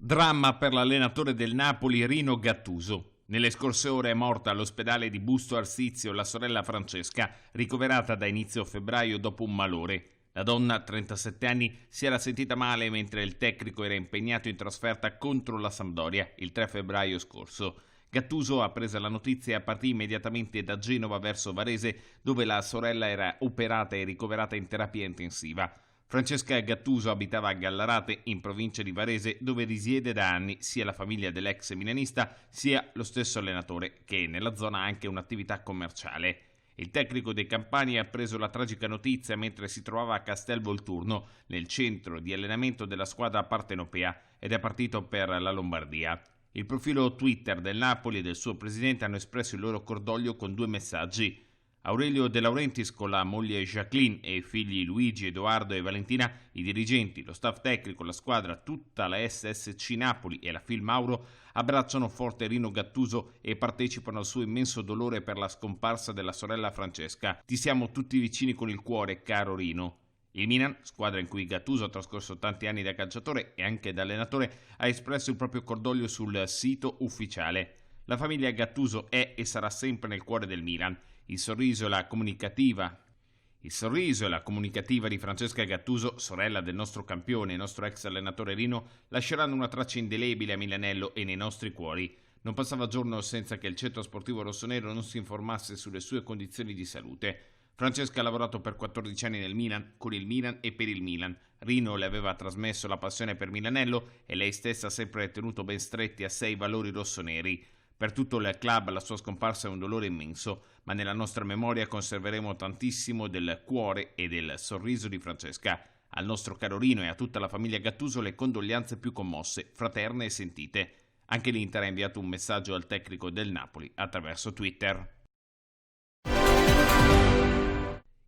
Dramma per l'allenatore del Napoli Rino Gattuso. Nelle scorse ore è morta all'ospedale di Busto Arsizio la sorella Francesca, ricoverata da inizio febbraio dopo un malore. La donna, 37 anni, si era sentita male mentre il tecnico era impegnato in trasferta contro la Sampdoria il 3 febbraio scorso. Gattuso, appresa la notizia, partì immediatamente da Genova verso Varese, dove la sorella era operata e ricoverata in terapia intensiva. Francesca Gattuso abitava a Gallarate, in provincia di Varese, dove risiede da anni sia la famiglia dell'ex milanista sia lo stesso allenatore, che nella zona ha anche un'attività commerciale. Il tecnico dei Campani ha preso la tragica notizia mentre si trovava a Castel Volturno, nel centro di allenamento della squadra partenopea, ed è partito per la Lombardia. Il profilo Twitter del Napoli e del suo presidente hanno espresso il loro cordoglio con due messaggi. Aurelio De Laurentiis con la moglie Jacqueline e i figli Luigi, Edoardo e Valentina, i dirigenti, lo staff tecnico, la squadra, tutta la SSC Napoli e la Phil Mauro abbracciano forte Rino Gattuso e partecipano al suo immenso dolore per la scomparsa della sorella Francesca. Ti siamo tutti vicini con il cuore, caro Rino. Il Milan, squadra in cui Gattuso ha trascorso tanti anni da calciatore e anche da allenatore, ha espresso il proprio cordoglio sul sito ufficiale. La famiglia Gattuso è e sarà sempre nel cuore del Milan. Il sorriso e la comunicativa di Francesca Gattuso, sorella del nostro campione e nostro ex allenatore Rino, lasceranno una traccia indelebile a Milanello e nei nostri cuori. Non passava giorno senza che il centro sportivo rossonero non si informasse sulle sue condizioni di salute. Francesca ha lavorato per 14 anni nel Milan, con il Milan e per il Milan. Rino le aveva trasmesso la passione per Milanello e lei stessa ha sempre tenuto ben stretti a sé i valori rossoneri. Per tutto il club la sua scomparsa è un dolore immenso, ma nella nostra memoria conserveremo tantissimo del cuore e del sorriso di Francesca. Al nostro caro Rino e a tutta la famiglia Gattuso le condoglianze più commosse, fraterne e sentite. Anche l'Inter ha inviato un messaggio al tecnico del Napoli attraverso Twitter.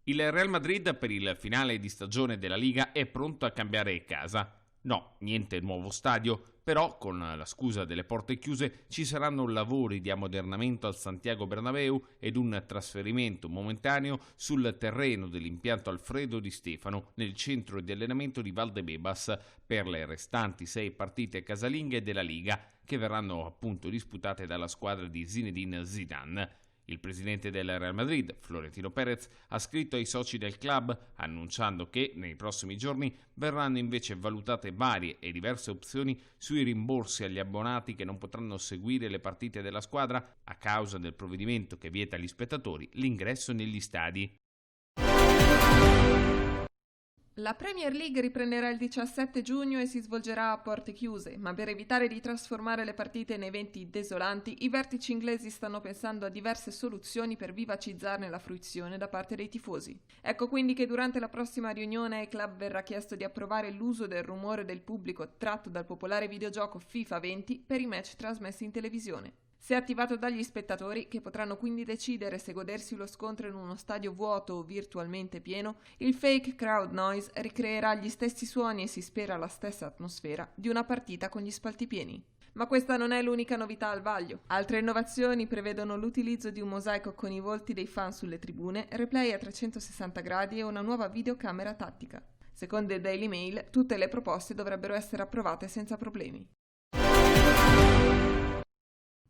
Il Real Madrid per il finale di stagione della Liga è pronto a cambiare casa. No, niente nuovo stadio, però con la scusa delle porte chiuse ci saranno lavori di ammodernamento al Santiago Bernabéu ed un trasferimento momentaneo sul terreno dell'impianto Alfredo Di Stefano nel centro di allenamento di Valdebebas per le restanti 6 partite casalinghe della Liga che verranno appunto disputate dalla squadra di Zinedine Zidane. Il presidente del Real Madrid, Florentino Pérez, ha scritto ai soci del club annunciando che nei prossimi giorni verranno invece valutate varie e diverse opzioni sui rimborsi agli abbonati che non potranno seguire le partite della squadra a causa del provvedimento che vieta agli spettatori l'ingresso negli stadi. La Premier League riprenderà il 17 giugno e si svolgerà a porte chiuse, ma per evitare di trasformare le partite in eventi desolanti, i vertici inglesi stanno pensando a diverse soluzioni per vivacizzarne la fruizione da parte dei tifosi. Ecco quindi che durante la prossima riunione ai club verrà chiesto di approvare l'uso del rumore del pubblico tratto dal popolare videogioco FIFA 20 per i match trasmessi in televisione. Se attivato dagli spettatori, che potranno quindi decidere se godersi lo scontro in uno stadio vuoto o virtualmente pieno, il fake crowd noise ricreerà gli stessi suoni e si spera la stessa atmosfera di una partita con gli spalti pieni. Ma questa non è l'unica novità al vaglio. Altre innovazioni prevedono l'utilizzo di un mosaico con i volti dei fan sulle tribune, replay a 360 gradi e una nuova videocamera tattica. Secondo il Daily Mail, tutte le proposte dovrebbero essere approvate senza problemi.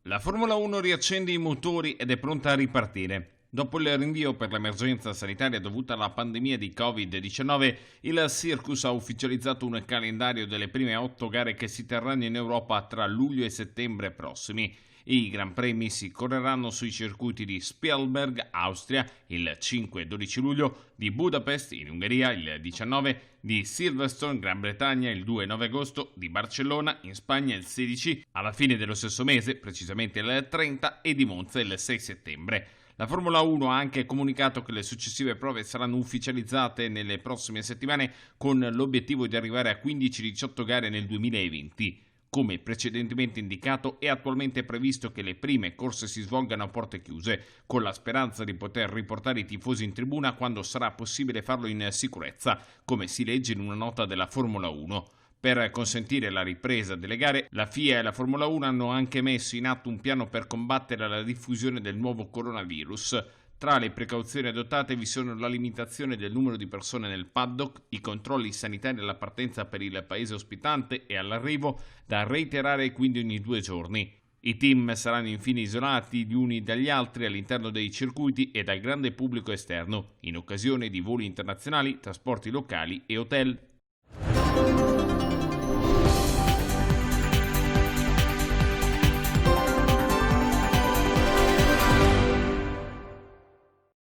La Formula 1 riaccende i motori ed è pronta a ripartire. Dopo il rinvio per l'emergenza sanitaria dovuta alla pandemia di Covid-19, il Circus ha ufficializzato un calendario delle prime 8 gare che si terranno in Europa tra luglio e settembre prossimi. I Gran Premi si correranno sui circuiti di Spielberg, Austria, il 5 e 12 luglio, di Budapest, in Ungheria, il 19, di Silverstone, Gran Bretagna, il 2 e 9 agosto, di Barcellona, in Spagna, il 16, alla fine dello stesso mese, precisamente il 30, e di Monza il 6 settembre. La Formula 1 ha anche comunicato che le successive prove saranno ufficializzate nelle prossime settimane con l'obiettivo di arrivare a 15-18 gare nel 2020. Come precedentemente indicato, è attualmente previsto che le prime corse si svolgano a porte chiuse, con la speranza di poter riportare i tifosi in tribuna quando sarà possibile farlo in sicurezza, come si legge in una nota della Formula 1. Per consentire la ripresa delle gare, la FIA e la Formula 1 hanno anche messo in atto un piano per combattere la diffusione del nuovo coronavirus. Tra le precauzioni adottate vi sono la limitazione del numero di persone nel paddock, i controlli sanitari alla partenza per il paese ospitante e all'arrivo, da reiterare quindi ogni 2 giorni. I team saranno infine isolati gli uni dagli altri all'interno dei circuiti e dal grande pubblico esterno, in occasione di voli internazionali, trasporti locali e hotel.